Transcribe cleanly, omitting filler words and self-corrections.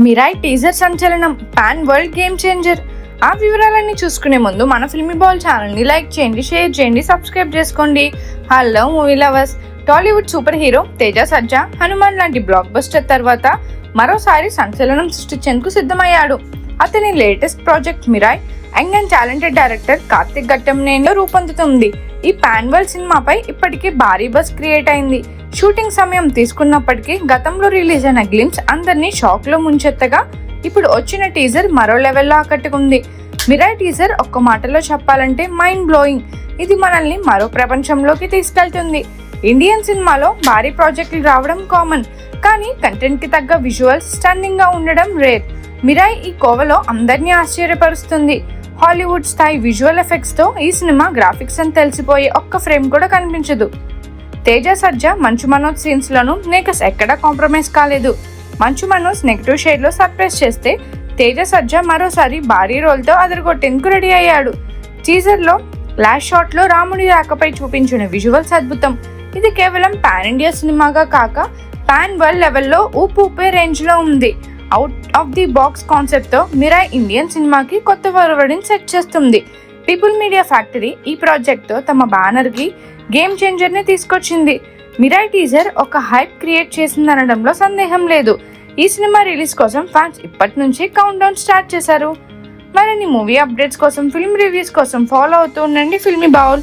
Mirai teaser సంచలనం, pan world game changer. ఆ వివరాలన్నీ చూసుకునే ముందు మన ఫిల్మీ బాల్ ఛానల్ని లైక్ చేయండి, షేర్ చేయండి, సబ్స్క్రైబ్ చేసుకోండి. Hello movie lovers. Tollywood super hero Teja Sajja Hanuman లాంటి బ్లాక్ బస్టర్ తర్వాత మరోసారి సంచలనం సృష్టించేందుకు సిద్ధమయ్యాడు. అతని latest project Mirai young and talented director Karthik ఘట్టమనేనితో రూపొందుతుంది. ఈ పాన్ వరల్డ్ సినిమాపై ఇప్పటికే భారీ బజ్ క్రియేట్ అయింది. షూటింగ్ సమయం తీసుకున్నప్పటికీ గతంలో రిలీజ్ అయిన గ్లిమ్స్ అందరినీ షాక్ లో ముంచెత్తగా ఇప్పుడు వచ్చిన టీజర్ మరో లెవెల్లో ఆకట్టుకుంది. మిరాయ్ టీజర్ ఒక్క మాటలో చెప్పాలంటే మైండ్ బ్లోయింగ్. ఇది మనల్ని మరో ప్రపంచంలోకి తీసుకెళ్తుంది. ఇండియన్ సినిమాలో భారీ ప్రాజెక్టులు రావడం కామన్, కానీ కంటెంట్ కి తగ్గ విజువల్స్ స్టన్నింగ్ గా ఉండడం రేర్. మిరాయ్ ఈ కోవలో అందరినీ ఆశ్చర్యపరుస్తుంది. హాలీవుడ్ స్థాయి విజువల్ ఎఫెక్ట్స్ తో ఈ సినిమా గ్రాఫిక్స్ అని తెలిసిపోయే ఒక్క ఫ్రేమ్ కూడా కనిపించదు. తేజ సజ్జా మంచు మనోజ్ సీన్స్ లోను మేకర్స్ ఎక్కడా కాంప్రమైజ్ కాలేదు. మంచు మనోజ్ నెగిటివ్ షేడ్ లో సర్ప్రైజ్ చేస్తే తేజ సజ్జా మరోసారి భారీ రోల్ తో అదరగొట్టేందుకు రెడీ అయ్యాడు. టీజర్ లో లాస్ట్ షాట్ లో రాముడి రాకపై చూపించిన విజువల్స్ అద్భుతం. ఇది కేవలం పాన్ ఇండియా సినిమాగా కాక పాన్ వరల్డ్ లెవెల్లో ఊపే రేంజ్ లో ఉంది. Out of the box concept తో మిరాయ్ ఇండియన్ సినిమాకి కొత్త ఒరవడిని సెట్ చేస్తుంది. పీపుల్ మీడియా ఫ్యాక్టరీ ఈ ప్రాజెక్ట్ తో తమ బ్యానర్ కి గేమ్ చేంజర్ ని తీసుకొచ్చింది. మిరాయ్ టీజర్ ఒక హైప్ క్రియేట్ చేసిందనడంలో సందేహం లేదు. ఈ సినిమా రిలీజ్ కోసం ఫ్యాన్స్ ఇప్పటి నుంచి కౌంట్ డౌన్ స్టార్ట్ చేశారు. మరిన్ని మూవీ అప్డేట్స్ కోసం, ఫిల్మ్ రివ్యూస్ కోసం ఫాలో అవుతూ ఉండండి ఫిల్మీ బౌల్.